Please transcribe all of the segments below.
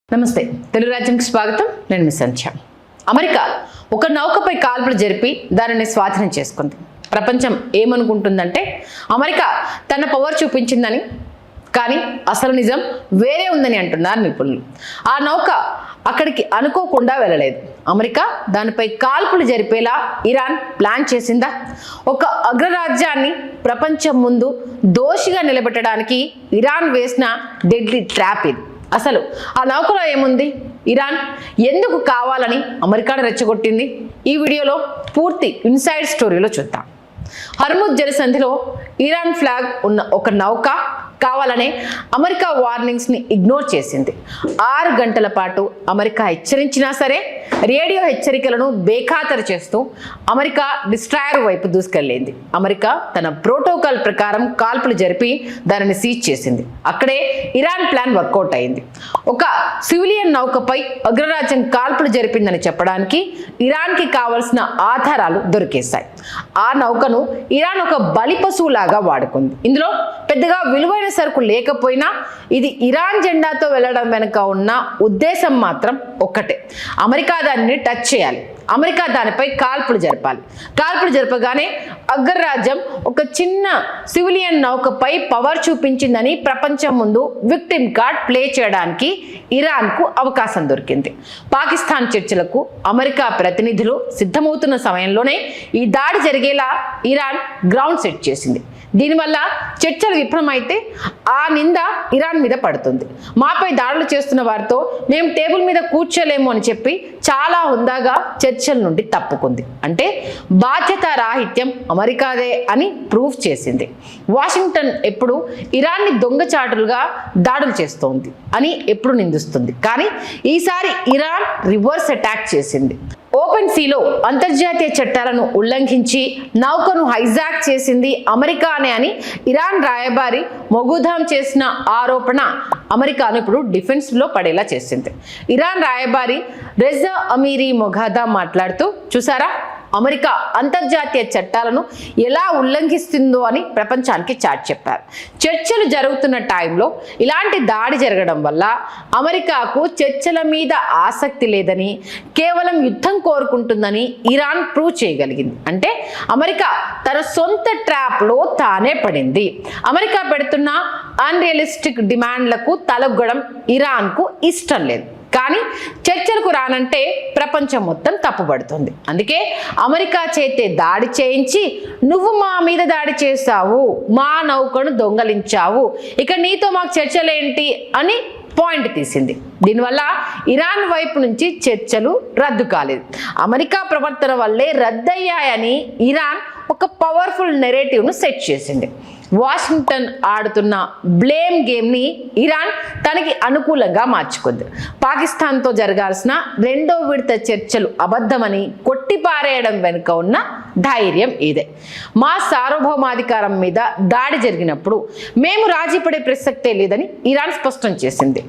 నమస్తే తెలుగు రాజ్యంకి స్వాగతం నేను మిస్ సంధ్య అమెరికా ఒక నౌకపై కాల్పులు జరిపి దానిని స్వాధీనం చేసుకుంది ప్రపంచం ఏమనుకుంటుందంటే అమెరికా తన పవర్ చూపించిందని కానీ అసలు నిజం వేరే ఉందని అంటున్నారు నిపుణులు ఆ నౌక అక్కడికి అనుకోకుండా వెళ్ళలేదు అమెరికా దానిపై కాల్పులు జరిపేలా ఇరాన్ ప్లాన్ చేసిందా ఒక అగ్రరాజ్యాన్ని ప్రపంచం ముందు దోషిగా నిలబెట్టడానికి ఇరాన్ వేసిన డెడ్లీ ట్రాప్ ఇది అసలు ఆ నౌకలో ఏముంది ఇరాన్ ఎందుకు కావాలని అమెరికాను రెచ్చగొట్టింది ఈ వీడియోలో పూర్తి ఇన్సైడ్ స్టోరీలో చూద్దాం హర్ముజ్ జలసంధిలో ఇరాన్ ఫ్లాగ్ ఉన్న ఒక నౌక కావాలనే అమెరికా వార్నింగ్స్ని ఇగ్నోర్ చేసింది 6 గంటల పాటు అమెరికా హెచ్చరించినా సరే రేడియో హెచ్చరికలను బేఖాతరు చేస్తూ అమెరికా డిస్ట్రాయర్ వైపు దూసుకెళ్లింది అమెరికా తన ప్రోటోకాల్ ప్రకారం కాల్పులు జరిపి దానిని సీజ్ చేసింది అక్కడే ఇరాన్ ప్లాన్ వర్కౌట్ అయింది ఒక సివిలియన్ నౌకపై అగ్రరాజ్యం కాల్పులు జరిపిందని చెప్పడానికి ఇరాన్కి కావలసిన ఆధారాలు దొరికేశాయి ఆ నౌకను ఇరాన్ ఒక బలి పశువులాగా వాడుకుంది ఇందులో పెద్దగా విలువైన సరుకు లేకపోయినా ఇది ఇరాన్ జెండాతో వెళ్ళడం వెనుక ఉన్న ఉద్దేశం మాత్రం ఒక్కటే అమెరికా దానిని టచ్ చేయాలి అమెరికా దానిపై కాల్పులు జరపాలి కాల్పులు జరపగానే అగ్రరాజ్యం ఒక చిన్న సివిలియన్ నౌకపై పవర్ చూపించిందని ప్రపంచం ముందు విక్టిమ్ కార్డ్ ప్లే చేయడానికి ఇరాన్కు అవకాశం దొరికింది పాకిస్తాన్ చర్చలకు అమెరికా ప్రతినిధులు సిద్ధమవుతున్న సమయంలోనే ఈ దాడి జరిగేలా ఇరాన్ గ్రౌండ్ సెట్ చేసింది దీనివల్ల చర్చలు విఫలమైతే ఆ నింద ఇరాన్ మీద పడుతుంది మాపై దాడులు చేస్తున్న వారితో మేము టేబుల్ మీద కూర్చోలేము అని చెప్పి చాలా హుందాగా చర్చల నుండి తప్పుకుంది అంటే బాధ్యతారాహిత్యం అమెరికాదే అని ప్రూవ్ చేసింది వాషింగ్టన్ ఎప్పుడు ఇరాన్ని దొంగచాటులుగా దాడులు చేస్తోంది అని ఎప్పుడు నిందిస్తుంది కానీ ఈసారి ఇరాన్ రివర్స్ అటాక్ చేసింది ఓపెన్ సీలో అంతర్జాతీయ చట్టాలను ఉల్లంఘించి నౌకను హైజాక్ చేసింది అమెరికానే అని ఇరాన్ రాయబారి మొగుదాం చేసిన ఆరోపణ అమెరికాను ఇప్పుడు డిఫెన్స్లో పడేలా చేసింది ఇరాన్ రాయబారి రెజా అమీరీ మొగాదా మాట్లాడుతూ చూసారా అమెరికా అంతర్జాతీయ చట్టాలను ఎలా ఉల్లంఘిస్తుందో అని ప్రపంచానికి చాటి చెప్పారు చర్చలు జరుగుతున్న టైంలో ఇలాంటి దాడి జరగడం వల్ల అమెరికాకు చర్చల మీద ఆసక్తి లేదని కేవలం యుద్ధం కోరుకుంటుందని ఇరాన్ ప్రూవ్ చేయగలిగింది అంటే అమెరికా తన సొంత ట్రాప్లో తానే పడింది అమెరికా పెడుతున్న అన్రియలిస్టిక్ డిమాండ్లకు తలొగ్గడం ఇరాన్కు ఇష్టం లేదు కానీ చర్చలకు రానంటే ప్రపంచం మొత్తం తప్పుపడుతుంది అందుకే అమెరికా చేతే దాడి చేయించి నువ్వు మా మీద దాడి చేశావు మా నౌకను దొంగలించావు ఇక నీతో మాకు చర్చలేంటి అని పాయింట్ తీసింది దీనివల్ల ఇరాన్ వైపు నుంచి చర్చలు రద్దు కాలేదు అమెరికా ప్రవర్తన వల్లే రద్దయ్యాయని ఇరాన్ ఒక పవర్ఫుల్ నెరేటివ్ను సెట్ చేసింది వాషింగ్టన్ ఆడుతున్న బ్లేమ్ గేమ్ని ఇరాన్ తనకి అనుకూలంగా మార్చుకుంది పాకిస్తాన్తో జరగాల్సిన 2వ విడత చర్చలు అబద్ధమని కొట్టిపారేయడం వెనుక ఉన్న ధైర్యం ఇదే మా సార్వభౌమాధికారం మీద దాడి జరిగినప్పుడు మేము రాజీ పడే ప్రసక్తే లేదని ఇరాన్ స్పష్టం చేసింది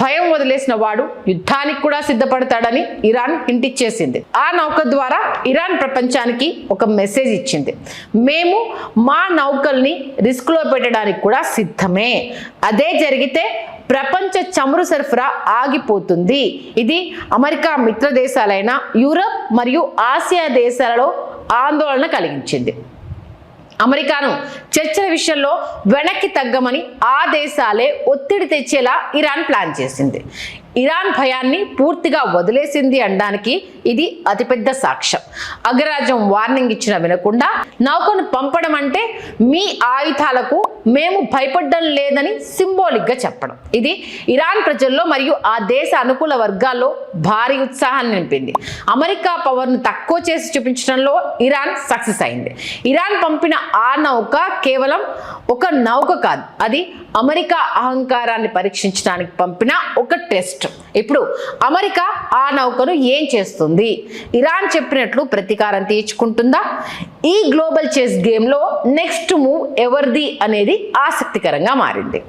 భయం వదిలేసిన వాడు యుద్ధానికి కూడా సిద్ధపడతాడని ఇరాన్ హింటిచ్చేసింది ఆ నౌక ద్వారా ఇరాన్ ప్రపంచానికి ఒక మెసేజ్ ఇచ్చింది మేము మా నౌకల్ని రిస్క్లో పెట్టడానికి కూడా సిద్ధమే అదే జరిగితే ప్రపంచ చమురు సరఫరా ఆగిపోతుంది ఇది అమెరికా మిత్ర దేశాలైన యూరప్ మరియు ఆసియా దేశాలలో ఆందోళన కలిగించింది అమెరికాను చర్చల విషయంలో వెనక్కి తగ్గమని ఆ దేశాలే ఒత్తిడి తెచ్చేలా ఇరాన్ ప్లాన్ చేసింది ఇరాన్ భయాన్ని పూర్తిగా వదిలేసింది అనడానికి ఇది అతిపెద్ద సాక్ష్యం అగ్రరాజ్యం వార్నింగ్ ఇచ్చిన వినకుండా నౌకను పంపడం అంటే మీ ఆయుధాలకు మేము భయపడడం లేదని సింబాలిక్గా చెప్పడం ఇది ఇరాన్ ప్రజల్లో మరియు ఆ దేశ అనుకూల వర్గాల్లో భారీ ఉత్సాహాన్ని నింపింది అమెరికా పవర్ను తక్కువ చేసి చూపించడంలో ఇరాన్ సక్సెస్ అయింది ఇరాన్ పంపిన ఆ నౌక కేవలం ఒక నౌక కాదు అది అమెరికా అహంకారాన్ని పరీక్షించడానికి పంపిన ఒక టెస్ట్ ఇప్పుడు అమెరికా ఆ నౌకను ఏం చేస్తుంది ఇరాన్ చెప్పినట్లు ప్రతీకారం తీర్చుకుంటుందా ఈ గ్లోబల్ చెస్ గేమ్లో నెక్స్ట్ మూవ్ ఎవరిది అనేది ఆసక్తికరంగా మారింది